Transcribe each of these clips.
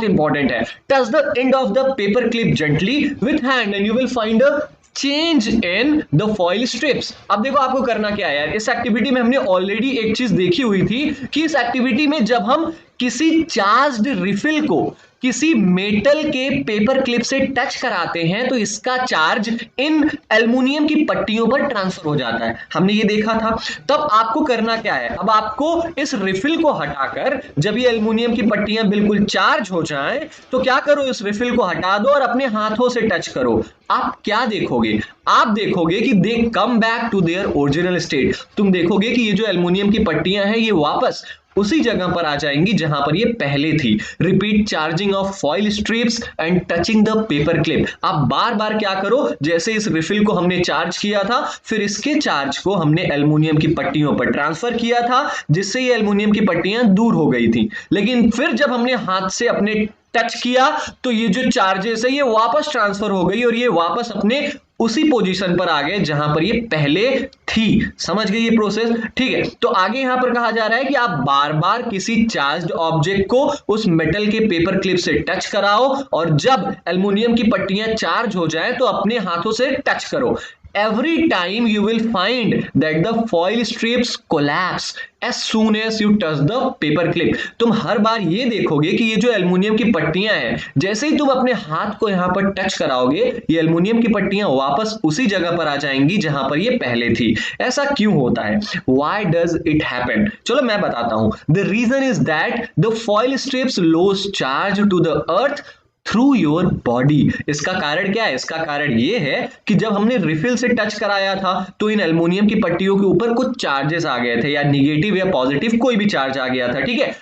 Important है। Touch the end of the paper clip gently with hand and you will find a change in the foil strips. अब देखो आपको करना क्या है यार, इस एक्टिविटी में हमने ऑलरेडी एक चीज देखी हुई थी कि इस एक्टिविटी में जब हम किसी चार्ज्ड रिफिल को किसी मेटल के पेपर क्लिप से टच कराते हैं तो इसका चार्ज इन एल्युमिनियम की पट्टियों पर ट्रांसफर हो जाता है, हमने ये देखा था। तब आपको करना क्या है, अब आपको इस रिफिल को हटाकर जब ये एल्युमिनियम की पट्टियां बिल्कुल चार्ज हो जाएं तो क्या करो, इस रिफिल को हटा दो और अपने हाथों से टच करो। आप क्या देखोगे, आप देखोगे कि they come back to their original state. तुम देखोगे कि ये जो एल्युमिनियम की पट्टियां हैं ये वापस उसी जगह पर आ जाएंगी जहां पर ये पहले थी। Repeat charging of foil strips and touching the paper clip. आप बार बार क्या करो, जैसे इस रिफिल को हमने चार्ज किया था फिर इसके चार्ज को हमने एल्युमिनियम की पट्टियों पर ट्रांसफर किया था जिससे ये एल्युमिनियम की पट्टियां दूर हो गई थी, लेकिन फिर जब हमने हाथ से अपने टच किया तो ये जो चार्जेस है ये वापस ट्रांसफर हो गई और ये वापस अपने उसी पोजीशन पर आ गए जहां पर ये पहले थी। समझ गए ये प्रोसेस, ठीक है। तो आगे यहां पर कहा जा रहा है कि आप बार बार किसी चार्ज्ड ऑब्जेक्ट को उस मेटल के पेपर क्लिप से टच कराओ और जब एल्युमिनियम की पट्टियां चार्ज हो जाए तो अपने हाथों से टच करो। Every time you will find that the foil strips collapse as soon as you touch the paper clip। तुम हर बार ये देखोगे कि ये जो एल्युमिनियम की पट्टियां हैं जैसे ही तुम अपने हाथ को यहां पर टच कराओगे ये एल्युमिनियम की पट्टियां वापस उसी जगह पर आ जाएंगी जहां पर ये पहले थी। ऐसा क्यों होता है, why does it happen? चलो मैं बताता हूं। The reason is that the foil strips lose charge to the earth through your body. इसका कारण क्या है, इसका कारण यह है कि जब हमने रिफिल से टच कराया था तो इन एल्युमिनियम की पट्टियों के ऊपर कुछ चार्जेस आ गए थे, या निगेटिव या पॉजिटिव कोई भी चार्ज आ गया था, ठीक है।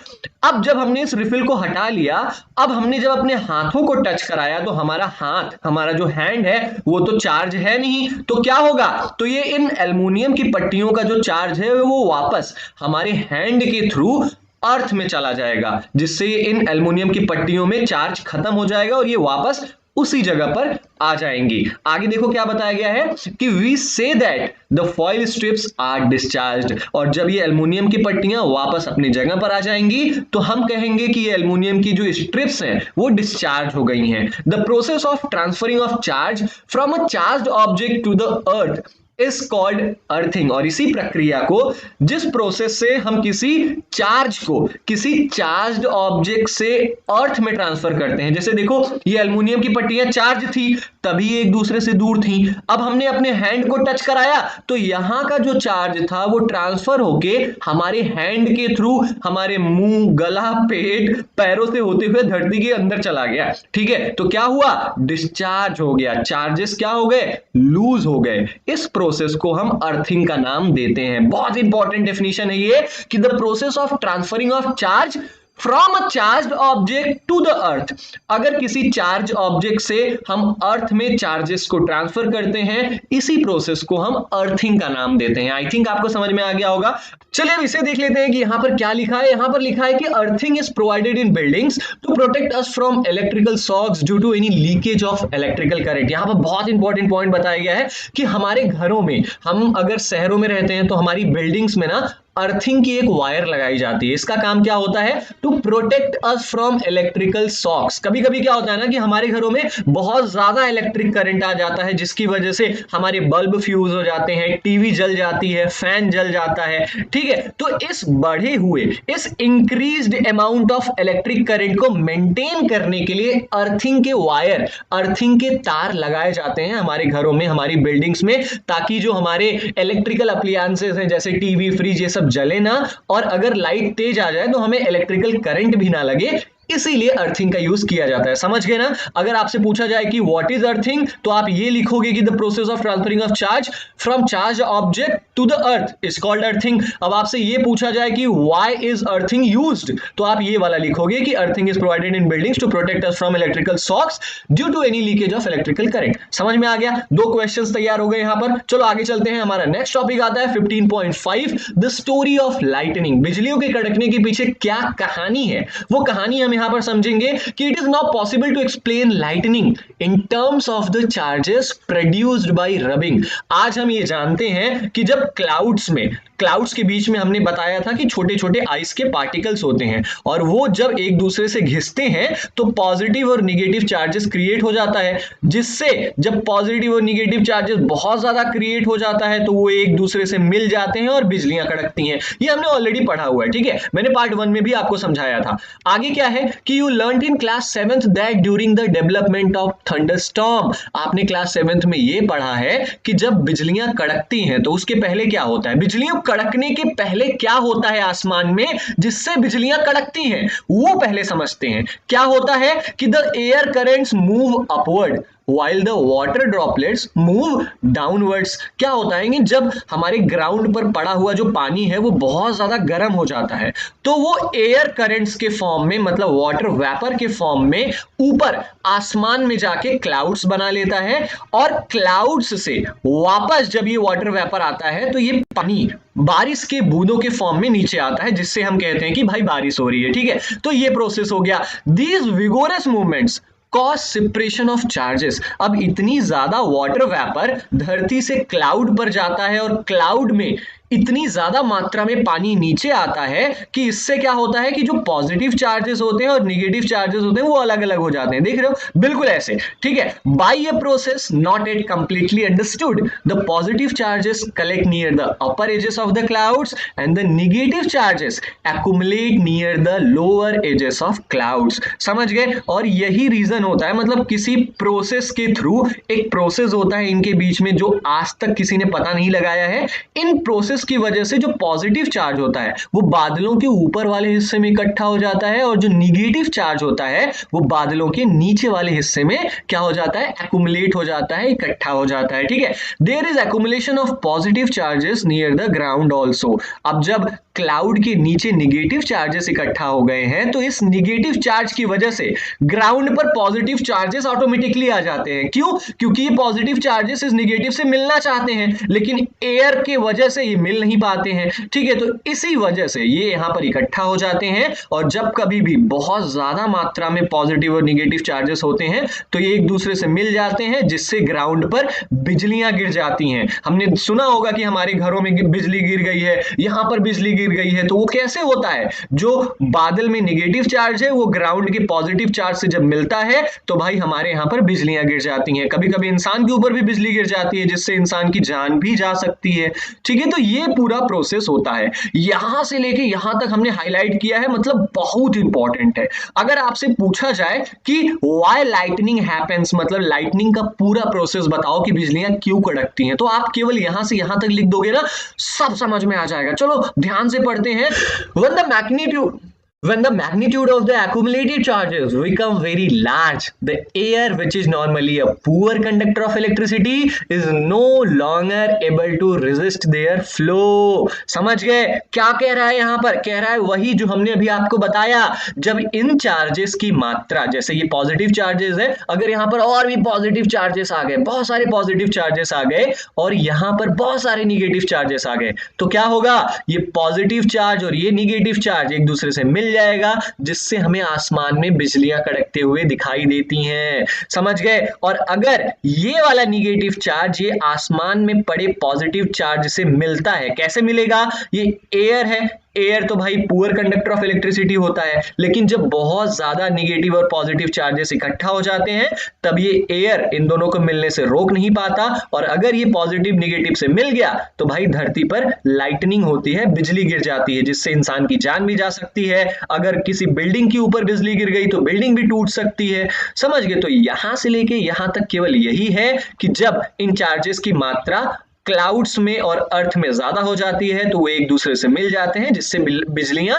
अब जब हमने इस रिफिल को हटा लिया, अब हमने जब अपने हाथों को टच कराया तो हमारा हाथ, हमारा जो हैंड है वो तो चार्ज है नहीं, तो क्या होगा, तो ये इन एल्युमिनियम की पट्टियों का जो चार्ज है वो वापस हमारे हैंड के थ्रू अर्थ में चला जाएगा जिससे इन एल्युमिनियम की पट्टियों में चार्ज खत्म हो जाएगा और ये वापस उसी जगह पर आ जाएंगी। आगे देखो क्या बताया गया है कि we say that the foil strips are discharged. और जब ये एल्युमिनियम की पट्टियां वापस अपनी जगह पर आ जाएंगी तो हम कहेंगे कि ये एल्युमिनियम की जो स्ट्रिप्स हैं वो डिस्चार्ज हो गई हैं। The process of transferring of charge from a charged object to the earth is called earthing. और इसी प्रक्रिया को, जिस प्रोसेस से हम किसी चार्ज को किसी चार्ज्ड ऑब्जेक्ट से अर्थ में ट्रांसफर करते हैं, जैसे देखो ये एल्युमिनियम की पट्टियां चार्ज थी तभी एक दूसरे से दूर थी, अब हमने अपने हैंड को टच कराया तो यहां का जो चार्ज था वो ट्रांसफर होके हमारे हैंड के थ्रू हमारे मुंह, गला, पेट, पैरों से होते हुए धरती के अंदर चला गया, ठीक है। तो क्या हुआ, डिस्चार्ज हो गया, चार्जेस क्या हो गए, लूज हो गए। इस प्रोसेस को हम अर्थिंग का नाम देते हैं। बहुत इंपॉर्टेंट डेफिनेशन है ये कि the process of transferring of charge from a charged object to the earth. अगर किसी चार्ज ऑब्जेक्ट से हम अर्थ में चार्जेस को ट्रांसफर करते हैं, इसी प्रोसेस को हम अर्थिंग का नाम देते हैं। आई थिंक आपको समझ में आ गया होगा। चलिए अब इसे देख लेते हैं कि यहां पर क्या लिखा है। यहां पर लिखा है कि earthing is provided in buildings to protect us from electrical shocks due to any leakage of electrical current. यहां पर बहुत इंपॉर्टेंट पॉइंट बताया गया है कि हमारे घरों में, हम अगर शहरों में रहते हैं तो हमारी बिल्डिंग्स में ना अर्थिंग की एक वायर लगाई जाती है। इसका काम क्या होता है, to protect us from electrical shocks. कभी कभी क्या होता है ना कि हमारे घरों में बहुत ज्यादा इलेक्ट्रिक करंट आ जाता है जिसकी वजह से हमारे बल्ब फ्यूज हो जाते हैं, टीवी जल जाती है, फैन जल जाता है, ठीक है। तो इस बढ़े हुए, इस increased amount of electric current को मेंटेन करने के लिए अर्थिंग के वायर, अर्थिंग के तार लगाए जाते हैं हमारे घरों में, हमारी बिल्डिंग्स में, ताकि जो हमारे इलेक्ट्रिकल अप्लायंसेस हैं जैसे टीवी, फ्रिज, ये सब जले ना, और अगर लाइट तेज आ जाए तो हमें इलेक्ट्रिकल करंट भी ना लगे, इसीलिए अर्थिंग का यूज किया जाता है। समझ गए ना। अगर आपसे पूछा जाए कि व्हाट इज अर्थिंग तो आप ये लिखोगे कि the process of transferring of charge from charge object to the earth is called earthing. अब आपसे ये पूछा जाए कि व्हाई इज अर्थिंग यूज्ड तो आप ये वाला लिखोगे कि earthing is provided in buildings to protect us from electrical shocks due to any leakage of electrical current. समझ में आ गया, दो क्वेश्चंस तैयार हो गए यहां पर। चलो आगे चलते हैं। हमारा नेक्स्ट टॉपिक आता है 15.5 द स्टोरी ऑफ लाइटनिंग। बिजलियों के कड़कने के पीछे क्या कहानी है, वो कहानी हम यहां पर समझेंगे कि it is not possible to explain lightning in terms of the charges produced by rubbing. आज हम ये जानते हैं कि जब क्लाउड्स के बीच में हमने बताया था कि छोटे छोटे आइस के पार्टिकल्स होते हैं और वो जब एक दूसरे से घिसते हैं तो पॉजिटिव और निगेटिव चार्जेस क्रिएट हो जाता है, जिससे जब पॉजिटिव और निगेटिव चार्जेस बहुत ज्यादा क्रिएट हो जाता है तो वो एक दूसरे से मिल जाते हैं और बिजलियां कड़कती हैं। ये हमने ऑलरेडी पढ़ा हुआ है, ठीक है, मैंने पार्ट 1 में भी आपको समझाया था। आगे क्या है कि you learned in class 7th that during the development of thunderstorm, आपने क्लास 7th में ये पढ़ा है कि जब बिजलियां कड़कती हैं तो उसके पहले क्या होता है, बिजलियां कड़कने के पहले क्या होता है आसमान में जिससे बिजलियां कड़कती हैं, वो पहले समझते हैं। क्या होता है कि the air currents move upward while the water droplets move downwards। क्या होता है कि जब हमारे ग्राउंड पर पड़ा हुआ जो पानी है वो बहुत ज्यादा गर्म हो जाता है तो वो एयर करंट्स के फॉर्म में, मतलब वाटर वेपर के फॉर्म में ऊपर आसमान में जाके क्लाउड्स बना लेता है और क्लाउड्स से वापस जब ये वाटर वेपर आता है तो ये पानी बारिश के बूंदों के फॉर्म में नीचे आता है, जिससे हम कहते हैं कि भाई बारिश हो रही है, ठीक है। तो ये प्रोसेस हो गया। These vigorous movements cause separation of charges. अब इतनी ज्यादा वाटर वेपर धरती से क्लाउड पर जाता है और क्लाउड में इतनी ज्यादा मात्रा में पानी नीचे आता है कि इससे क्या होता है कि जो पॉजिटिव चार्जेस होते हैं और निगेटिव चार्जेस होते हैं वो अलग अलग हो जाते हैं, देख रहे हो, बिल्कुल ऐसे, ठीक है। By a process not at completely understood the positive charges collect near the upper edges of the clouds and the negative charges accumulate near the lower edges of clouds. समझ गए? और यही रीजन होता है, मतलब किसी प्रोसेस के through, एक प्रोसेस होता है इनके बीच में जो आज तक किसी ने पता नहीं लगाया है, इन प्रोसेस की वजह से जो पॉजिटिव चार्ज होता है वो बादलों के ऊपर वाले हिस्से में इकट्ठा हो जाता है और जो निगेटिव चार्ज होता है वो बादलों के नीचे वाले हिस्से में क्या हो जाता है, एक्युमुलेट हो जाता है, इकट्ठा हो जाता है, ठीक है। There is accumulation of positive charges near the ground also. अब जब क्लाउड के नीचे निगेटिव चार्जेस इकट्ठा हो गए हैं तो इस निगेटिव चार्ज की वजह से ग्राउंड पर पॉजिटिव चार्जेस ऑटोमेटिकली आ जाते हैं। क्यों? क्योंकि ये पॉजिटिव चार्जेस इस निगेटिव से मिलना चाहते हैं लेकिन एयर के वजह से ये मिल नहीं पाते हैं, ठीक है। तो इसी वजह से ये यहां पर इकट्ठा हो जाते हैं और जब कभी भी बहुत ज्यादा मात्रा में पॉजिटिव और निगेटिव चार्जेस होते हैं तो ये एक दूसरे से मिल जाते हैं जिससे ग्राउंड पर बिजलियां गिर जाती हैं। हमने सुना होगा कि हमारे घरों में बिजली गिर गई है, यहां पर बिजली गिर गई है, तो वो कैसे होता है, जो बादल में निगेटिव चार्ज है वो ग्राउंड के पॉजिटिव चार्ज से जब मिलता है तो भाई हमारे यहां पर बिजलियां गिर जाती हैं। कभी कभी इंसान के ऊपर भी बिजली गिर जाती है जिससे इंसान की जान भी जा सकती है, ठीक है। तो ये पूरा प्रोसेस होता है, यहां से लेके यहां तक हमने हाईलाइट किया है, मतलब बहुत इंपॉर्टेंट है। अगर आपसे पूछा जाए कि व्हाई लाइटनिंग हैपेंस, मतलब लाइटनिंग का पूरा प्रोसेस बताओ कि बिजलियां क्यों कड़कती हैं, तो आप केवल यहां से यहां तक लिख दोगे ना, सब समझ में आ जाएगा। चलो ध्यान से पढ़ते हैं। When the magnitude of the accumulated charges become very large, the air, which is normally a poor conductor of electricity, is no longer able to resist their flow। समझ गए? क्या कह रहा है यहां पर? कह रहा है वही जो हमने अभी आपको बताया, जब इन चार्जेस की मात्रा, जैसे ये पॉजिटिव चार्जेस है, अगर यहां पर और भी पॉजिटिव चार्जेस आ गए, बहुत सारे पॉजिटिव चार्जेस आ गए और यहां पर बहुत सारे निगेटिव चार्जेस आ गए, तो क्या होगा, ये पॉजिटिव चार्ज और ये निगेटिव चार्ज एक दूसरे से मिल जाएगा जिससे हमें आसमान में बिजलियां कड़कते हुए दिखाई देती हैं। समझ गए? और अगर ये वाला निगेटिव चार्ज ये आसमान में पड़े पॉजिटिव चार्ज से मिलता है, कैसे मिलेगा, ये एयर है, एयर तो भाई पुअर कंडक्टर ऑफ इलेक्ट्रिसिटी होता है, लेकिन जब बहुत ज्यादा निगेटिव और पॉजिटिव चार्जेस इकट्ठा हो जाते हैं तब ये एयर इन दोनों को मिलने से रोक नहीं पाता और अगर ये पॉजिटिव निगेटिव से मिल गया तो भाई धरती पर लाइटनिंग होती है, बिजली गिर जाती है जिससे इंसान की जान भी जा सकती है। अगर किसी बिल्डिंग के ऊपर बिजली गिर गई तो बिल्डिंग भी टूट सकती है। समझ गए? तो यहां से लेके यहां तक केवल यही है कि जब इन चार्जेस की मात्रा क्लाउड्स में और अर्थ में ज्यादा हो जाती है तो वो एक दूसरे से मिल जाते हैं जिससे बिजलियां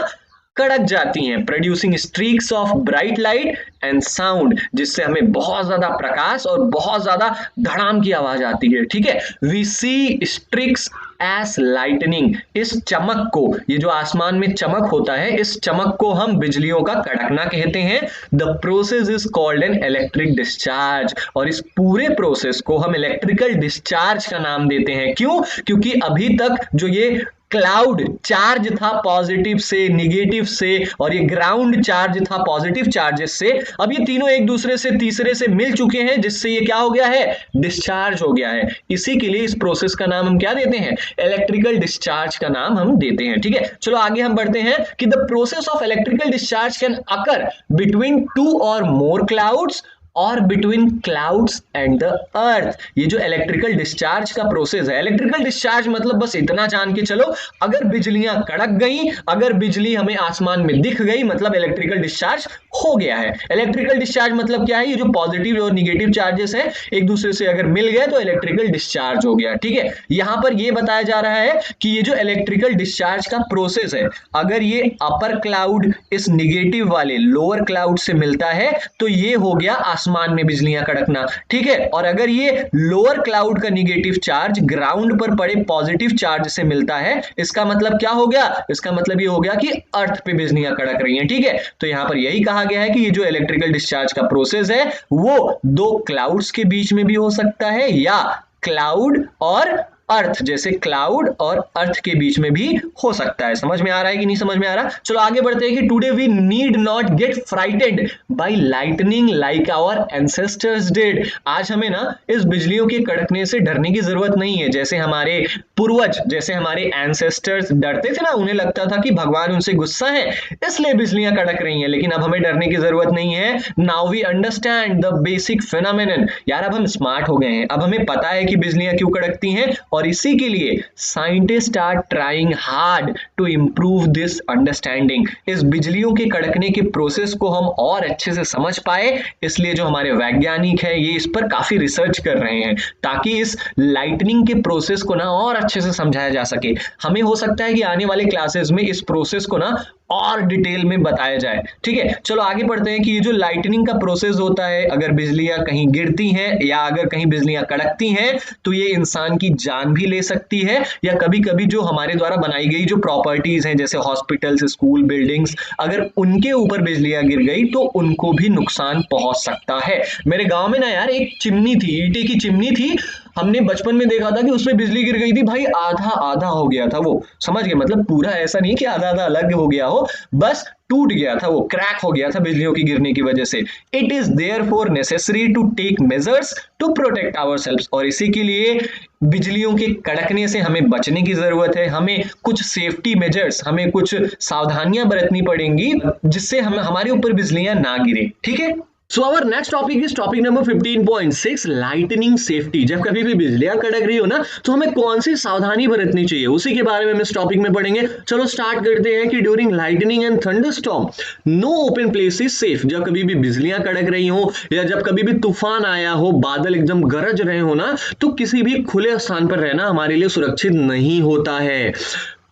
कड़क जाती हैं, producing streaks of bright light and sound, जिससे हमें बहुत ज्यादा प्रकाश और बहुत ज्यादा धड़ाम की आवाज आती है, ठीक है। वी सी स्ट्रिक्स एस लाइटनिंग, इस चमक को, ये जो आसमान में चमक होता है, इस चमक को हम बिजलियों का कड़कना कहते हैं। The process is called an electric discharge, और इस पूरे प्रोसेस को हम इलेक्ट्रिकल डिस्चार्ज का नाम देते हैं। क्यों? क्योंकि अभी तक जो ये क्लाउड चार्ज था पॉजिटिव से, निगेटिव से, और ये ग्राउंड चार्ज था पॉजिटिव चार्जेस से। अब ये तीनों एक दूसरे से तीसरे से मिल चुके हैं, जिससे ये क्या हो गया है, डिस्चार्ज हो गया है। इसी के लिए इस प्रोसेस का नाम हम क्या देते हैं, इलेक्ट्रिकल डिस्चार्ज का नाम हम देते हैं। ठीक है, चलो आगे हम बढ़ते हैं कि the process of electrical discharge can occur between 2 और मोर क्लाउड्स और between clouds and the earth. ये जो इलेक्ट्रिकल डिस्चार्ज का प्रोसेस है, इलेक्ट्रिकल डिस्चार्ज मतलब बस इतना जान के चलो, अगर बिजलियां कड़क गई, अगर बिजली हमें आसमान में दिख गई, मतलब इलेक्ट्रिकल डिस्चार्ज हो गया है। इलेक्ट्रिकल डिस्चार्ज मतलब क्या है, ये जो पॉजिटिव और निगेटिव चार्जेस हैं एक दूसरे से अगर मिल गए तो इलेक्ट्रिकल डिस्चार्ज हो गया। ठीक है, यहां पर यह बताया जा रहा है कि ये जो इलेक्ट्रिकल डिस्चार्ज का प्रोसेस है, अगर ये अपर क्लाउड इस निगेटिव वाले लोअर क्लाउड से मिलता है तो ये हो गया आसमान में बिजलियां कड़कना। ठीक है, और अगर ये लोअर क्लाउड का निगेटिव चार्ज ग्राउंड पर पड़े पॉजिटिव चार्ज से मिलता है, इसका मतलब क्या हो गया, इसका मतलब ये हो गया कि अर्थ पे बिजलियां कड़क रही हैं। ठीक है, तो यहां पर यही कहा गया है कि ये जो इलेक्ट्रिकल डिस्चार्ज का प्रोसेस है वो दो क्लाउड्स के बीच में भी हो सकता है, या क्लाउड और अर्थ, जैसे क्लाउड और अर्थ के बीच में भी हो सकता है। समझ में आ रहा है कि नहीं समझ में आ रहा? चलो आगे बढ़ते हैं कि today we need not get frightened by lightning like our ancestors did. आज हमें ना इस बिजलियों के कड़कने से डरने की जरूरत नहीं है, जैसे हमारे पूर्वज, जैसे हमारे एंसेस्टर्स डरते थे ना, उन्हें लगता था कि भगवान उनसे गुस्सा है इसलिए बिजलियां कड़क रही हैं। लेकिन अब हमें डरने की जरूरत नहीं है। Now we understand the basic phenomenon. यार अब हम स्मार्ट हो गए हैं, अब हमें पता है कि बिजलियां क्यों कड़कती हैं, और इसी के लिए scientist are trying hard to improve this understanding. इस बिजलियों के कड़कने के प्रोसेस को हम और अच्छे से समझ पाए, इसलिए जो हमारे वैज्ञानिक हैं ये इस पर काफी रिसर्च कर रहे हैं, ताकि इस लाइटनिंग के प्रोसेस को ना और अच्छे से समझाया जा सके। हमें हो सकता है कि आने वाले क्लासेस में इस प्रोसेस को ना और डिटेल में बताया जाए। ठीक है, चलो आगे बढ़ते हैं कि ये जो लाइटनिंग का प्रोसेस होता है, अगर बिजलियां कहीं गिरती हैं या अगर कहीं बिजलियां कड़कती हैं तो ये इंसान की जान भी ले सकती है, या कभी कभी जो हमारे द्वारा बनाई गई जो प्रॉपर्टीज हैं जैसे हॉस्पिटल्स, स्कूल, बिल्डिंग्स, अगर उनके ऊपर बिजलियां गिर गई तो उनको भी नुकसान पहुंच सकता है। मेरे गांव में ना यार एक चिमनी थी, ईंटे की चिमनी थी, हमने बचपन में देखा था कि उसमें बिजली गिर गई थी भाई, आधा आधा हो गया था वो, समझ गए, मतलब पूरा ऐसा नहीं कि आधा आधा अलग हो गया हो, बस टूट गया था वो, क्रैक हो गया था बिजलियों की गिरने की वजह से। It is therefore necessary to take measures to protect ourselves. और इसी के लिए बिजलियों के कड़कने से हमें बचने की जरूरत है, हमें कुछ सेफ्टी मेजर्स, हमें कुछ सावधानियां बरतनी पड़ेंगी जिससे हमारे ऊपर बिजलियां ना गिरे। ठीक है, so our next topic is topic number 15.6 lightning safety. जब कभी भी बिजलियां कड़क रही हो ना तो हमें कौन सी सावधानी बरतनी चाहिए, उसी के बारे में हम इस टॉपिक में पढ़ेंगे। चलो स्टार्ट करते हैं कि during lightning and thunderstorm no open place is safe. जब कभी भी बिजलियां कड़क रही हो या जब कभी भी तूफान आया हो, बादल एकदम गरज रहे हो ना, तो किसी भी खुले स्थान पर रहना हमारे लिए सुरक्षित नहीं होता है।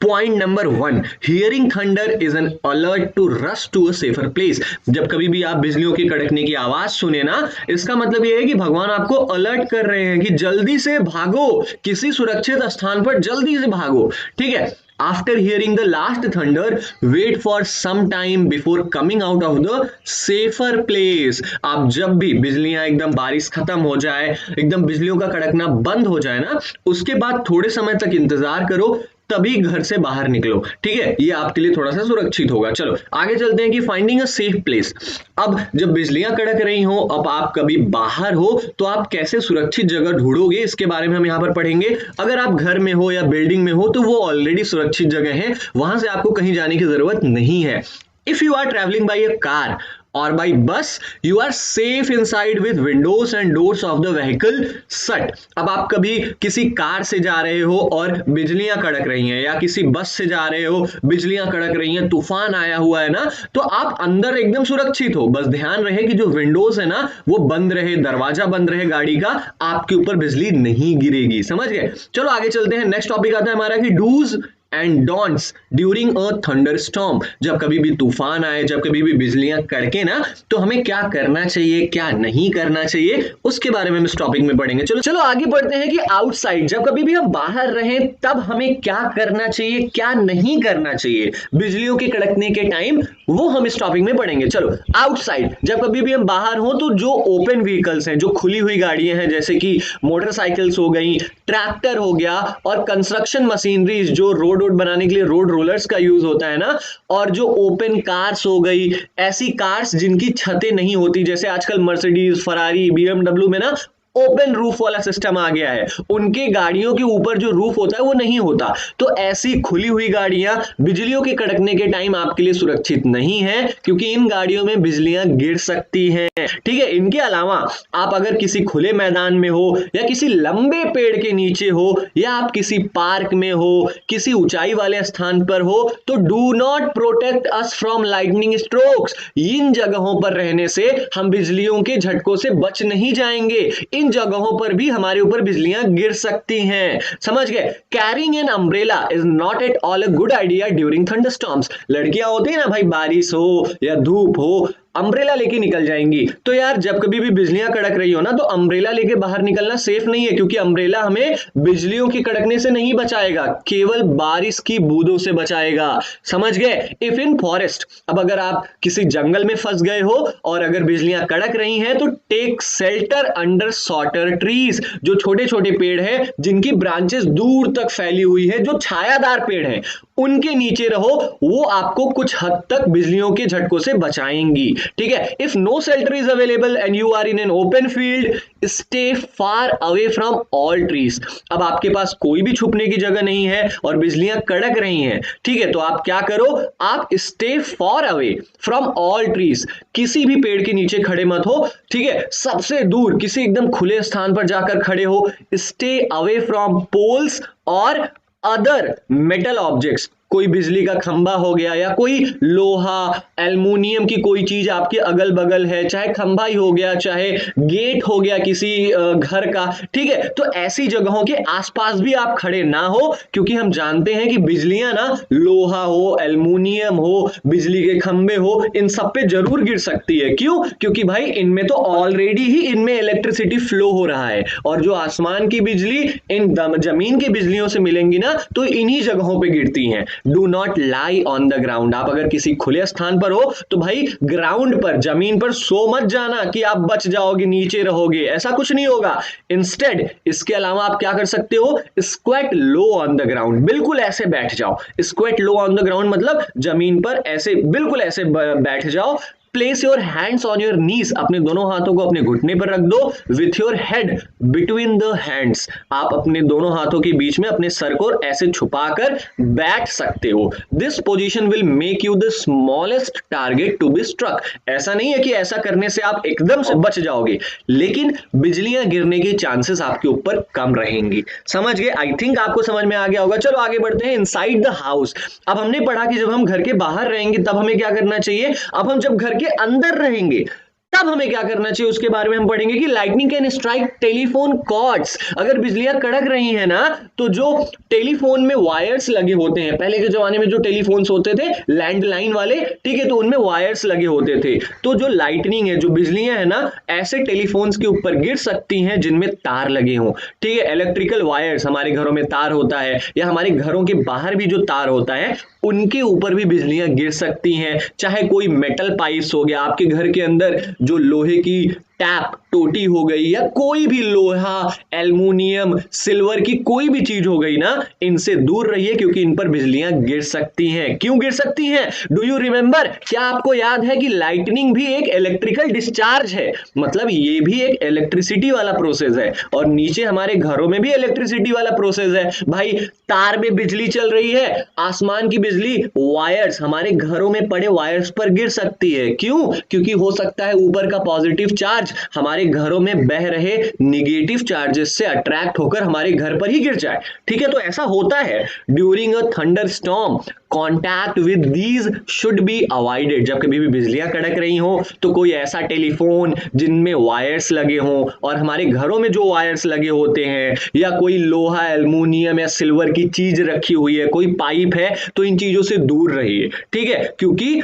Point number 1, hearing thunder is an alert to rush to a safer place. जब कभी भी आप बिजलियों के कड़कने की आवाज सुने ना, इसका मतलब यह है कि भगवान आपको अलर्ट कर रहे हैं कि जल्दी से भागो, किसी सुरक्षित स्थान पर जल्दी से भागो। ठीक है, After hearing the last thunder, wait for some time before coming out of the safer place. आप जब भी बिजलियां एकदम बारिश खत्म हो जाए, एकदम बिजलियों का कड़कना बंद हो जाए ना, उसके बाद थोड़े समय तक इंतजार करो, तभी घर से बाहर निकलो। ठीक है, ये आपके लिए थोड़ा सा सुरक्षित होगा। चलो आगे चलते हैं कि फाइंडिंग अ सेफ प्लेस। अब जब बिजलियां कड़क रही हो, अब आप कभी बाहर हो तो आप कैसे सुरक्षित जगह ढूंढोगे, इसके बारे में हम यहां पर पढ़ेंगे। अगर आप घर में हो या बिल्डिंग में हो तो वो ऑलरेडी सुरक्षित जगह है, वहां से आपको कहीं जाने की जरूरत नहीं है। If you are travelling by a car और by bus you are safe inside with windows and doors of the vehicle shut। अब आप कभी किसी कार से जा रहे हो और बिजलियां कड़क रही हैं, या किसी बस से जा रहे हो बिजलियां कड़क रही हैं, तूफान आया हुआ है ना, तो आप अंदर एकदम सुरक्षित हो। बस ध्यान रहे कि जो विंडोज है ना वो बंद रहे, दरवाजा बंद रहे गाड़ी का, आपके ऊपर बिजली नहीं गिरेगी। समझ गए? चलो आगे चलते हैं। नेक्स्ट टॉपिक आता है हमारा कि dos and don'ts during a thunderstorm. जब कभी भी तूफान आए, जब कभी भी बिजलियां कड़के ना, तो हमें क्या करना चाहिए, क्या नहीं करना चाहिए, उसके बारे में हम इस टॉपिक में पढ़ेंगे। चलो आगे बढ़ते हैं कि आउटसाइड, जब कभी भी हम बाहर रहें तब हमें क्या करना चाहिए, क्या नहीं करना चाहिए बिजलियों के कड़कने के टाइम, वो हम इस टॉपिक में पढ़ेंगे। चलो आउटसाइड, जब कभी भी हम बाहर हो तो जो ओपन व्हीकल्स हैं, जो खुली हुई गाड़ियां हैं, जैसे कि मोटरसाइकिल्स हो गई, ट्रैक्टर हो गया, और कंस्ट्रक्शन मशीनरीज जो रोड रोड बनाने के लिए रोड रोलर्स का यूज होता है ना, और जो ओपन कार्स हो गई, ऐसी कार्स जिनकी छतें नहीं होती, जैसे आजकल मर्सिडीज, फरारी, बीएमडब्ल्यू में ना ओपन रूफ वाला सिस्टम आ गया है, उनके गाड़ियों के ऊपर जो रूफ होता है वो नहीं होता। तो ऐसी खुली हुई गाड़ियां बिजलियों के कड़कने के टाइम आपके लिए सुरक्षित नहीं है, क्योंकि इन गाड़ियों में बिजलियां गिर सकती हैं। ठीक है, इनके अलावा आप अगर किसी खुले मैदान में हो, या किसी लंबे पेड़ के नीचे हो, या आप किसी पार्क में हो, किसी ऊंचाई वाले स्थान पर हो, तो do not protect us from lightning strokes. इन जगहों पर रहने से हम बिजलियों के झटकों से बच नहीं जाएंगे, इन जगहों पर भी हमारे ऊपर बिजलियां गिर सकती हैं। समझ गए? Carrying an umbrella is not at all a good idea during thunderstorms. लड़कियां होती है ना भाई, बारिश हो या धूप हो, अम्ब्रेला लेके निकल जाएंगी। तो यार जब कभी भी बिजलियां कड़क रही हो ना, तो अम्ब्रेला लेके बाहर निकलना सेफ नहीं है, क्योंकि अम्ब्रेला हमें बिजलियों के कड़कने से नहीं बचाएगा, केवल बारिश की बूंदों से बचाएगा। समझ गए? इफ इन फॉरेस्ट, अब अगर आप किसी जंगल में फंस गए हो और अगर बिजलियां कड़क रही हैं, तो take shelter under shorter trees. जो छोटे छोटे पेड़ हैं जिनकी ब्रांचेस दूर तक फैली हुई है, जो छायादार पेड़ हैं, उनके नीचे रहो, वो आपको कुछ हद तक बिजलियों के झटकों से बचाएंगी। ठीक है? If no shelter is available and you are in an open field, stay far away from all trees. अब आपके पास कोई भी छुपने की जगह नहीं है और बिजलियां कड़क रही हैं, ठीक है, तो आप क्या करो, आप stay far away from all trees. किसी भी पेड़ के नीचे खड़े मत हो, ठीक है, सबसे दूर किसी एकदम खुले स्थान पर जाकर खड़े हो। स्टे अवे फ्रॉम पोल्स और अदर मेटल ऑब्जेक्ट्स। कोई बिजली का खंबा हो गया, या कोई लोहा, एल्युमिनियम की कोई चीज आपके अगल बगल है, चाहे खंबा ही हो गया, चाहे गेट हो गया किसी घर का, ठीक है, तो ऐसी जगहों के आसपास भी आप खड़े ना हो, क्योंकि हम जानते हैं कि बिजलियां ना लोहा हो, एल्युमिनियम हो, बिजली के खंबे हो, इन सब पे जरूर गिर सकती है। क्यों? क्योंकि भाई इनमें तो ऑलरेडी ही इनमें इलेक्ट्रिसिटी फ्लो हो रहा है, और जो आसमान की बिजली इन जमीन की बिजलियों से मिलेंगी ना, तो इन्हीं जगहों पे गिरती हैं। Do not lie on the ground. आप अगर किसी खुले स्थान पर हो, तो भाई ग्राउंड पर, जमीन पर सो मत जाना कि आप बच जाओगे, नीचे रहोगे, ऐसा कुछ नहीं होगा। इंस्टेड इसके अलावा आप क्या कर सकते हो, square low on the ground. बिल्कुल ऐसे बैठ जाओ। Square low on the ground मतलब जमीन पर ऐसे, बिल्कुल ऐसे बैठ जाओ। Place your hands on your knees. अपने दोनों हाथों को अपने घुटने पर रख दो। With your head between the hands. आप अपने दोनों हाथों के बीच में अपने सर को ऐसे छुपाकर बैठ सकते हो। This position will make you the smallest target to be struck. ऐसा नहीं है कि ऐसा करने से आप एकदम से बच जाओगे, लेकिन बिजलियां गिरने के चांसेस आपके ऊपर कम रहेंगी। समझ गए? आई थिंक आपको समझ में आ गया होगा। चलो आगे बढ़ते हैं। Inside the house. अब हमने पढ़ा कि जब हम घर के बाहर रहेंगे तब हमें क्या करना चाहिए। अब हम जब घर के अंदर रहेंगे तब हमें क्या करना चाहिए, उसके बारे में हम पढ़ेंगे कि lightning can strike telephone cords. अगर बिजलियां कड़क रही हैं ना, तो जो टेलीफोन में वायर्स लगे होते हैं, पहले के जमाने में जो टेलीफोन्स होते थे लैंडलाइन वाले, ठीक है, तो उनमें वायर्स लगे होते थे। तो जो लाइटनिंग है, जो बिजलियां है ना, ऐसे टेलीफोन्स के ऊपर गिर सकती हैं जिनमें तार लगे हों। ठीक है, इलेक्ट्रिकल वायर्स, हमारे घरों में तार होता है, या हमारे घरों के बाहर भी जो तार होता है, उनके ऊपर भी बिजलियां गिर सकती हैं। चाहे कोई मेटल पाइप्स हो गया, आपके घर के अंदर जो लोहे की टैप, टोटी हो गई, या कोई भी लोहा, एल्युमिनियम, सिल्वर की कोई भी चीज हो गई ना, इनसे दूर रहिए, क्योंकि इन पर बिजलियां गिर सकती हैं। क्यों गिर सकती हैं? Do you remember? क्या आपको याद है कि लाइटनिंग भी एक इलेक्ट्रिकल डिस्चार्ज है, मतलब ये भी एक इलेक्ट्रिसिटी वाला प्रोसेस है, और नीचे हमारे घरों में भी इलेक्ट्रिसिटी वाला प्रोसेस है। भाई तार में बिजली चल रही है, आसमान की बिजली वायर्स, हमारे घरों में पड़े वायर्स पर गिर सकती है। क्यों? क्योंकि हो सकता है ऊपर का पॉजिटिव चार्ज हमारे घरों में बह रहे निगेटिव चार्जेस से अट्रैक्ट होकर हमारे घर पर ही गिर जाए। ठीक है, तो ऐसा होता है। During a thunder storm contact with these should be avoided. जब कभी भी बिजलियां कड़क रही हो, तो कोई ऐसा टेलीफोन जिनमें वायर्स लगे हों, और हमारे घरों में जो वायर्स लगे होते हैं, या कोई लोहा, एल्युमिनियम या सिल्वर की चीज रखी हुई है, कोई पाइप है, तो इन चीजों से दूर रहिए। ठीक है, क्योंकि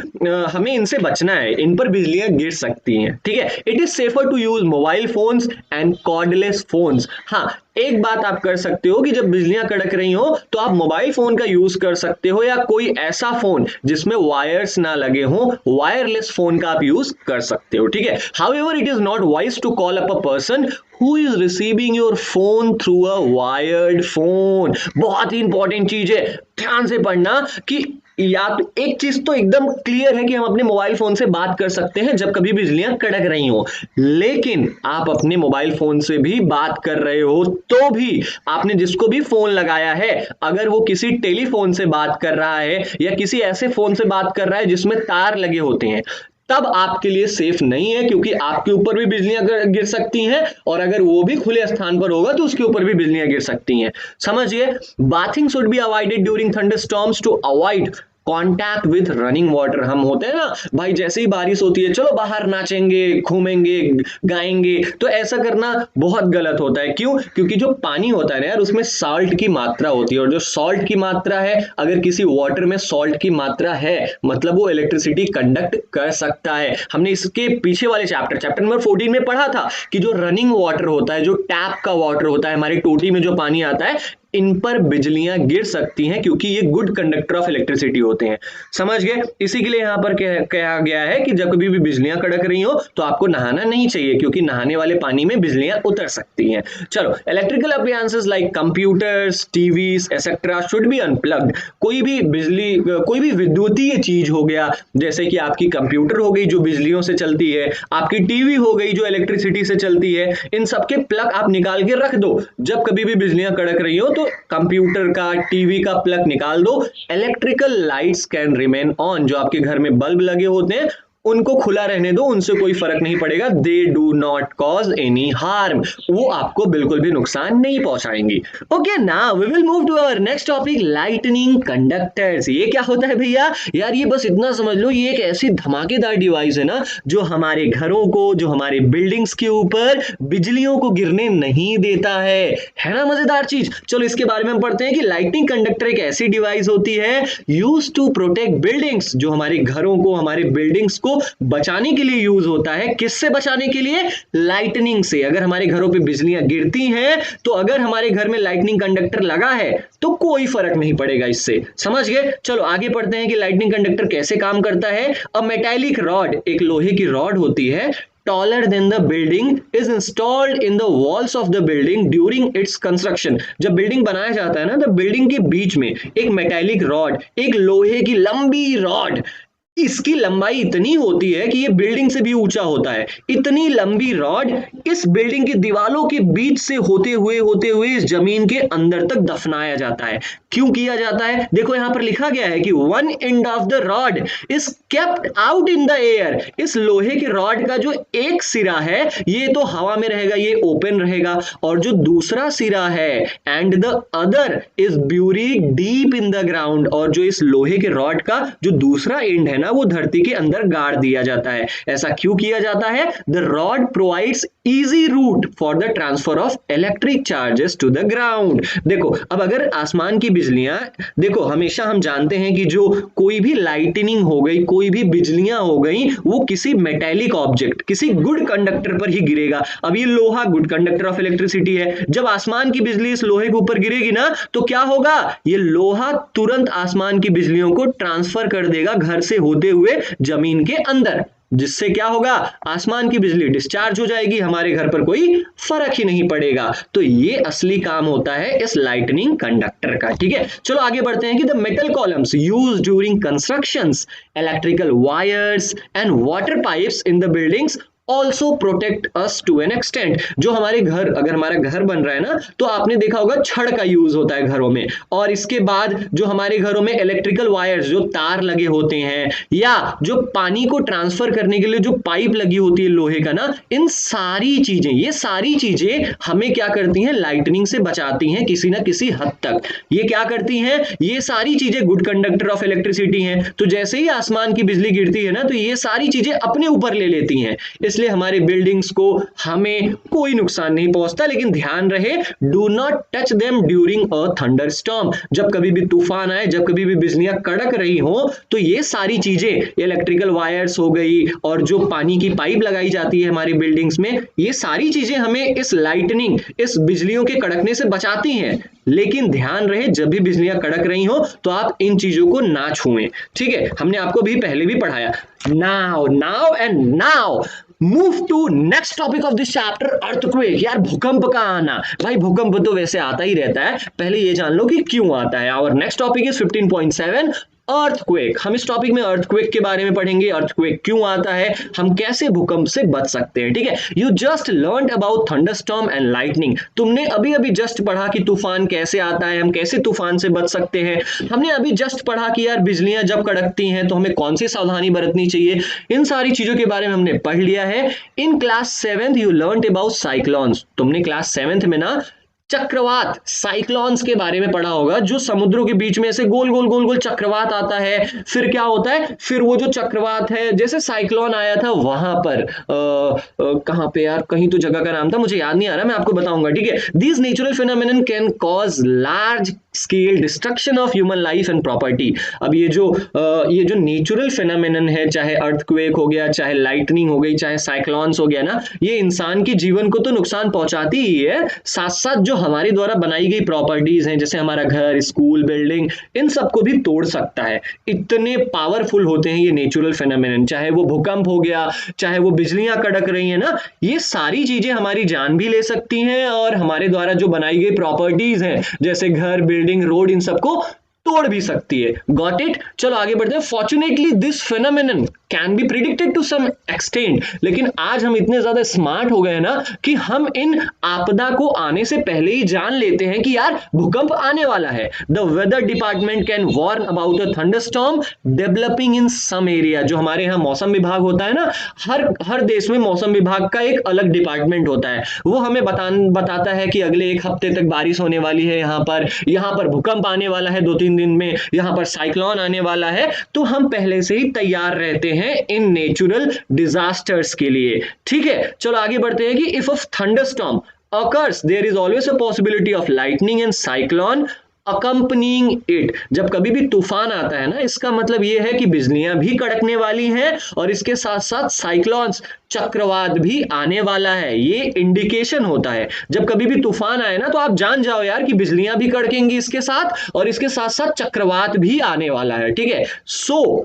हमें इनसे बचना है, इन पर बिजलियां गिर सकती हैं। ठीक है, it is safer to use mobile phones and cordless phones. हाँ, एक बात आप कर सकते हो कि जब बिजलियां कड़क रही हो तो आप मोबाइल फोन का यूज कर सकते हो, या कोई ऐसा फोन जिसमें वायर्स ना लगे हो, वायरलेस फोन का आप यूज कर सकते हो, ठीक है। However it is not wise to call up a person who is receiving your phone through a wired phone। बहुत ही इंपॉर्टेंट चीज है, ध्यान से पढ़ना कि या तो एक चीज तो एकदम क्लियर है कि हम अपने मोबाइल फोन से बात कर सकते हैं जब कभी बिजलियां कड़क रही हो, लेकिन आप अपने मोबाइल फोन से भी बात कर रहे हो तो भी आपने जिसको भी फोन लगाया है, अगर वो किसी टेलीफोन से बात कर रहा है या किसी ऐसे फोन से बात कर रहा है जिसमें तार लगे होते हैं, तब आपके लिए सेफ नहीं है, क्योंकि आपके ऊपर भी बिजलियां गिर सकती हैं, और अगर वो भी खुले स्थान पर होगा तो उसके ऊपर भी बिजलियां गिर सकती हैं। समझिए, bathing should be avoided during thunderstorms to avoid contact with running water. हम होते हैं ना भाई, जैसे ही बारिश होती है चलो बाहर नाचेंगे, घूमेंगे, गाएंगे, तो ऐसा करना बहुत गलत होता है। क्यों? क्योंकि जो पानी होता है ना यार, उसमें सॉल्ट की मात्रा होती है, और जो सॉल्ट की मात्रा है, अगर किसी वाटर में सॉल्ट की मात्रा है मतलब वो इलेक्ट्रिसिटी कंडक्ट कर सकता है। हमने इसके पीछे वाले चैप्टर नंबर 14 में पढ़ा था कि जो रनिंग वाटर होता है, जो टैप का वाटर होता है, हमारी टोटी में जो पानी आता है, इन पर बिजलियां गिर सकती हैं क्योंकि ये गुड कंडक्टर ऑफ इलेक्ट्रिसिटी होते हैं। समझ गए? इसी के लिए यहां पर कहा गया है कि जब कभी भी बिजलियां कड़क रही हो तो आपको नहाना नहीं चाहिए, क्योंकि नहाने वाले पानी में बिजलियां उतर सकती हैं। चलो, electrical appliances like computers, TVs etcetera should be unplugged. कोई भी विद्युतीय चीज हो गया, जैसे कि आपकी कंप्यूटर हो गई जो बिजलियों से चलती है, आपकी टीवी हो गई जो इलेक्ट्रिसिटी से चलती है, इन सबके प्लग आप निकाल के रख दो। जब कभी भी बिजलियां कड़क रही हो तो कंप्यूटर का, टीवी का प्लग निकाल दो। Electrical lights can remain on. जो आपके घर में बल्ब लगे होते हैं उनको खुला रहने दो, उनसे कोई फर्क नहीं पड़ेगा। They do not cause any harm. वो आपको बिल्कुल भी नुकसान नहीं पहुंचाएंगी। Okay, now we will move to our next topic, lightning conductors. ये क्या होता है भैया? यार ये बस इतना समझ लो, ये एक ऐसी धमाकेदार डिवाइस है ना जो हमारे घरों को, जो हमारे बिल्डिंग्स के ऊपर बिजलियों को गिरने नहीं देता है ना मजेदार चीज। चलो इसके बारे में हम पढ़ते हैं कि लाइटनिंग कंडक्टर एक ऐसी डिवाइस होती है यूज्ड टू प्रोटेक्ट बिल्डिंग्स, जो हमारे घरों को, हमारे बिल्डिंग्स को बचाने के लिए यूज होता है। किससे बचाने के लिए? लाइटनिंग से। अगर हमारे घरों पे बिजलियां गिरती हैं तो अगर हमारे घर में लाइटनिंग कंडक्टर लगा है तो कोई फर्क नहीं पड़ेगा इससे। समझ गए? चलो आगे पढ़ते हैं कि लाइटनिंग कंडक्टर कैसे काम करता है। अ मेटालिक रॉड, एक लोहे की रॉड होती है, taller than the building is installed in the walls of the building during its construction। जब बिल्डिंग बनाया जाता है ना, तो बिल्डिंग के बीच में एक मेटालिक रॉड, एक लोहे की लंबी रॉड, इसकी लंबाई इतनी होती है कि ये बिल्डिंग से भी ऊंचा होता है। इतनी लंबी रॉड इस बिल्डिंग की दीवारों के बीच से होते हुए इस जमीन के अंदर तक दफनाया जाता है। क्यों किया जाता है? देखो यहां पर लिखा गया है कि one end of the rod is kept out in the air. इस लोहे के रॉड का जो एक सिरा है ये तो हवा में रहेगा, ये ओपन रहेगा, और जो दूसरा सिरा है and the other is buried deep in the ground, और जो इस लोहे के रॉड का जो दूसरा एंड है ना वो धरती के अंदर गाड़ दिया जाता है। ऐसा क्यों किया जाता है? The rod provides easy route for the transfer of electric charges to the ground. देखो अब अगर आसमान की बिजलियां, देखो हमेशा हम जानते हैं कि जो कोई भी लाइटनिंग हो गई, कोई भी बिजलियां हो गई, वो किसी मेटालिक ऑब्जेक्ट, किसी गुड कंडक्टर पर ही गिरेगा। अब ये लोहा गुड कंडक्टर ऑफ इलेक्ट्रिसिटी है। जब आसमान की बिजली इस लोहे के ऊपर गिरेगी ना तो क्या होगा? ये लोहा तुरंत आसमान की बिजलियों को ट्रांसफर कर देगा घर से होते हुए जमीन के अंदर, जिससे क्या होगा? आसमान की बिजली डिस्चार्ज हो जाएगी, हमारे घर पर कोई फर्क ही नहीं पड़ेगा। तो ये असली काम होता है इस लाइटनिंग कंडक्टर का। ठीक है, चलो आगे बढ़ते हैं कि the metal columns used during constructions, electrical wires and water pipes in the buildings also protect us to an extent। जो हमारे घर, अगर हमारा घर बन रहा है ना तो आपने देखा होगा छड़ का यूज होता है घरों में, और इसके बाद जो हमारे घरों में इलेक्ट्रिकल वायर्स, जो तार लगे होते हैं, या जो पानी को ट्रांसफर करने के लिए जो पाइप लगी होती है लोहे का ना, इन सारी चीजें, ये सारी चीजें हमें क्या करती हैं? लाइटनिंग से बचाती हैं किसी ना किसी हद तक। ये क्या करती हैं? ये सारी चीजें गुड कंडक्टर ऑफ इलेक्ट्रिसिटी हैं। तो जैसे ही आसमान की बिजली गिरती है ना तो ये सारी चीजें अपने ऊपर ले लेती हैं। इसलिए हमारी बिल्डिंग्स को हमें कोई नुकसान नहीं पहुंचता। लेकिन ध्यान रहे, do not touch them during a thunderstorm. जब कभी भी तूफान आए, जब कभी भी बिजलियां कड़क रही हो, तो ये सारी चीजें, इलेक्ट्रिकल वायर्स हो गई और जो पानी की पाइप लगाई जाती है हमारी बिल्डिंग्स में, ये सारी चीजें हमें इस लाइटनिंग, इस बिजलियों के कड़कने से बचाती हैं। लेकिन ध्यान रहे, जब भी बिजलियां कड़क रही हो तो आप इन चीजों को ना छुएं, ठीक है? हमने आपको भी पहले भी पढ़ाया। Now and now move to next topic of this chapter, earthquake. यार भूकंप का आना, भाई भूकंप तो वैसे आता ही रहता है, पहले ये जान लो कि क्यों आता है। और नेक्स्ट टॉपिक इज 15.7 अर्थक्वेक। हम इस टॉपिक में अर्थक्वेक के बारे में पढ़ेंगे, अर्थक्वेक क्यों आता है, हम कैसे भूकंप से बच सकते हैं, ठीक है? You just learned about thunderstorm and lightning. तुमने अभी अभी जस्ट पढ़ा कि तूफान कैसे आता है, हम कैसे तूफान से बच सकते हैं। हमने अभी जस्ट पढ़ा कि यार बिजलियां जब कड़कती हैं तो हमें कौन सी सावधानी बरतनी चाहिए। इन सारी चीजों के बारे में हमने पढ़ लिया है। In class 7th you learned about cyclones. तुमने क्लास 7th में ना चक्रवात, साइक्लोन्स के बारे में पढ़ा होगा, जो समुद्रों के बीच में ऐसे गोल गोल गोल गोल चक्रवात आता है। फिर क्या होता है, फिर वो जो चक्रवात है, जैसे साइक्लोन आया था वहां पर कहां पे यार, कहीं तो जगह का नाम था, मुझे याद नहीं आ रहा, मैं आपको बताऊंगा, ठीक है? These natural phenomenon can cause large scale destruction of human life and property. अब ये जो नेचुरल फिनोमेनन है, चाहे अर्थक्वेक हो गया, चाहे लाइटनिंग हो गई, चाहे साइक्लोन्स हो गया ना, ये इंसान के जीवन को तो नुकसान पहुंचाती ही है, साथ साथ जो हमारे द्वारा बनाई गई प्रॉपर्टीज हैं, जैसे हमारा घर, स्कूल, बिल्डिंग, इन सबको भी तोड़ सकता है। इतने पावरफुल होते हैं ये नेचुरल फिनोमेनन, चाहे वो भूकंप हो गया, चाहे वो बिजलियां कड़क रही है ना, ये सारी चीजें हमारी जान भी ले सकती हैं और हमारे द्वारा जो बनाई गई प्रॉपर्टीज हैं, जैसे घर, बिल्डिंग, रोड, इन सबको तोड़ भी सकती है। Got it? चलो आगे बढ़ते हैं। Fortunately this phenomenon can be predicted to some extent. लेकिन आज हम इतने ज्यादा स्मार्ट हो गए ना कि हम इन आपदा को आने से पहले ही जान लेते हैं कि यार भूकंप आने वाला है। The weather department can warn about a thunderstorm developing in some area. जो हमारे यहाँ मौसम विभाग होता है ना, हर देश में मौसम विभाग का एक अलग डिपार्टमेंट होता है, वो हमें बताता है कि अगले 1 हफ्ते तक बारिश होने वाली है, यहाँ पर भूकंप आने वाला है 2-3 दिन में, यहाँ पर साइक्लोन आने वाला है। तो हम पहले से ही तैयार रहते हैं इन नेचुरल डिजास्टर्स के लिए, ठीक है? चलो आगे बढ़ते हैं कि if a thunderstorm occurs there is always a possibility of lightning and cyclone accompanying it। जब कभी भी तूफान आता है ना, इसका मतलब यह है कि बिजलियां भी कड़कने वाली हैं और इसके साथ साथ साइक्लोन्स, चक्रवात भी आने वाला है। ये इंडिकेशन होता है, जब कभी भी तूफान आए ना तो आप जान जाओ यार कि बिजलियां भी कड़केंगी इसके साथ, और इसके साथ साथ चक्रवात भी आने वाला है, ठीक है?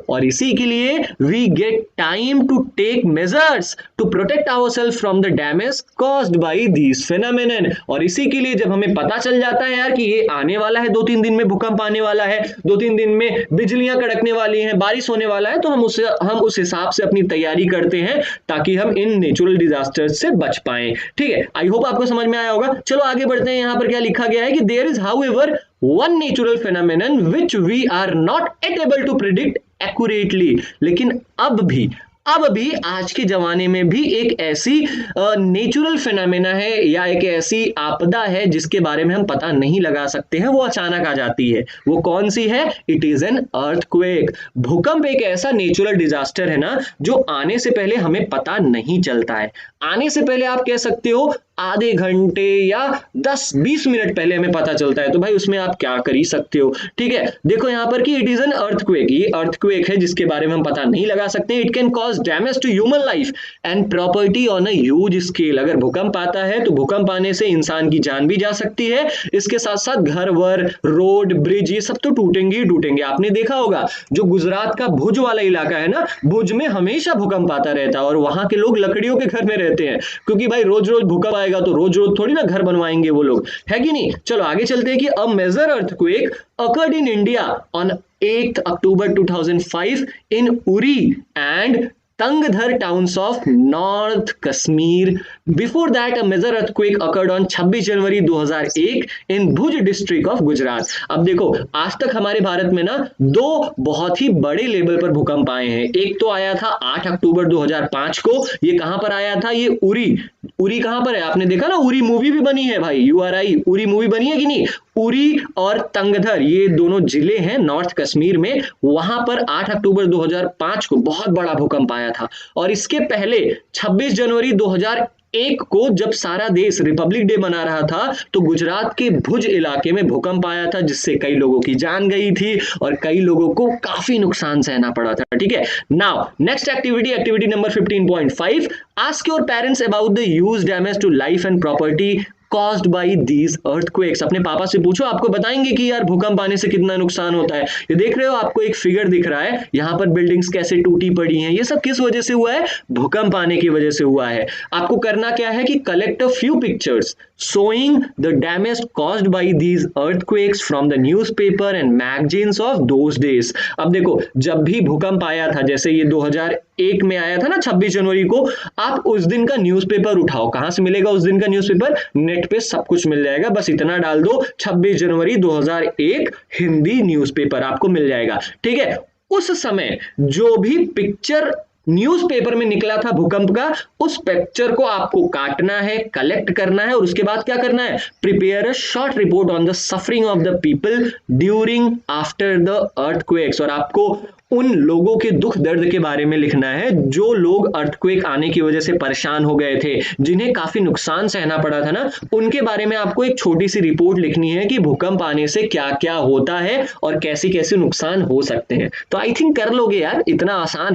और इसी के लिए we get time to take measures to protect ourselves from the damage caused by these phenomenon. और इसी के लिए जब हमें पता चल जाता है यार कि ये आने वाला है, 2-3 दिन में भूकंप आने वाला है, 2-3 दिन में बिजलियां कड़कने वाली हैं, बारिश होने वाला है, तो हम उस हिसाब से अपनी तैयारी करते हैं ताकि हम इन नेचुरल डिजास्टर्स से बच पाएं, ठीक है? आई होप आपको समझ में आया होगा। चलो आगे बढ़ते हैं। यहां पर क्या लिखा गया है कि there is however one natural phenomenon which we are not yet able to predict accurately। लेकिन अब भी आज के जमाने में भी एक ऐसी नेचुरल फिनोमेना है या एक ऐसी आपदा है जिसके बारे में हम पता नहीं लगा सकते हैं, वो अचानक आ जाती है। वो कौन सी है? It is an earthquake. भूकंप एक ऐसा नेचुरल डिजास्टर है ना जो आने से पहले हमें पता नहीं चलता है। आने से पहले आप कह सकते हो आधे घंटे या 10-20 मिनट पहले हमें पता चलता है, तो भाई उसमें आप क्या कर ही सकते हो, ठीक है? देखो यहां पर कि इट इज एन अर्थक्वेक, ये अर्थक्वेक है जिसके बारे में हम पता नहीं लगा सकते। It can cause damage to human life and property on a huge scale. अगर भूकंप आता है तो भूकंप आने से इंसान की जान भी जा सकती है, इसके साथ साथ घर वर, रोड, ब्रिज, ये सब तो टूटेंगे ही टूटेंगे। आपने देखा होगा जो गुजरात का भुज वाला इलाका है ना, भुज में हमेशा भूकंप आता रहता है और वहां के लोग लकड़ियों के घर में रहते हैं, क्योंकि भाई रोज रोज भूकंप आएगा तो रोज रोज थोड़ी ना घर बनवाएंगे वो लोग, है कि नहीं? चलो आगे चलते हैं कि a major earthquake occurred in India on 8th October 2005 in Uri and Tangdhar towns of North Kashmir. Before that, a major earthquake occurred on 26 January 2001 in Bhuj district of Gujarat. अब देखो आज तक हमारे भारत में ना 2 बहुत ही बड़े लेवल पर भूकंप आए हैं। एक तो आया था 8 अक्टूबर 2005 को, ये कहां पर आया था? ये उरी कहां पर है? आपने देखा ना, उरी मूवी भी बनी है भाई, URI उरी मूवी बनी है कि नहीं? उरी और तंगधर ये दोनों जिले हैं नॉर्थ कश्मीर में, वहां पर 8 अक्टूबर 2005 को बहुत बड़ा भूकंप आया था। और इसके पहले 26 जनवरी 2001 को जब सारा देश रिपब्लिक डे मना रहा था तो गुजरात के भुज इलाके में भूकंप आया था, जिससे कई लोगों की जान गई थी और कई लोगों को काफी नुकसान सहना पड़ा था। ठीक है, now next activity number 15.5, ask your parents about the huge damage to life and property caused by these earthquakes। अपने पापा से पूछो, आपको बताएंगे कि यार भूकंप आने से कितना नुकसान होता है। ये देख रहे हो, आपको एक फिगर दिख रहा है, यहां पर बिल्डिंग्स कैसे टूटी पड़ी हैं, ये सब किस वजह से हुआ है? भूकंप आने की वजह से हुआ है। आपको करना क्या है कि collect a few pictures showing the damage caused by these earthquakes from the newspaper and magazines of those days। अब देखो, जब भी भूकंप आया था, जैसे ये 2001 में आया था ना 26 जनवरी को, आप उस दिन का न्यूज़पेपर उठाओ। कहां से मिलेगा उस दिन का न्यूज़पेपर? नेट पे सब कुछ मिल जाएगा, बस इतना डाल दो 26 जनवरी 2001 हिंदी न्यूज़पेपर, आपको मिल जाएगा। ठीक है, उस समय जो भी पिक्चर न्यूज़पेपर में निकला था भूकंप का, उस पिक्चर को आपको काटना है, कलेक्ट करना है और उसके बाद क्या करना है? Prepare a short report on the suffering of the people during after the earthquakes. और आपको उन लोगों के दुख दर्द के बारे में लिखना है जो लोग अर्थक्वेक आने की वजह से परेशान हो गए थे, जिन्हें काफी नुकसान सहना पड़ा था ना, उनके बारे में आपको एक छोटी सी रिपोर्ट लिखनी है कि भूकंप आने से क्या क्या होता है और कैसे कैसे नुकसान हो सकते हैं। तो आई थिंक कर लोगे यार, इतना आसान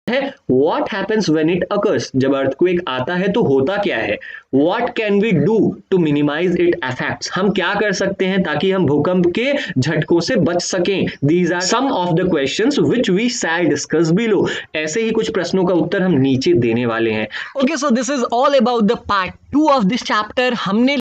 है। What happens when it occurs? जब अर्थक्वेक आता है तो होता क्या है? What can we do to minimize its effects? हम क्या कर सकते हैं ताकि हम भूकंप के झटकों से बच सकें? These are some of the questions which we shall discuss below। ऐसे ही कुछ प्रश्नों का उत्तर हम नीचे देने वाले हैं। Okay, so this is all about the part 2 of this chapter। हमने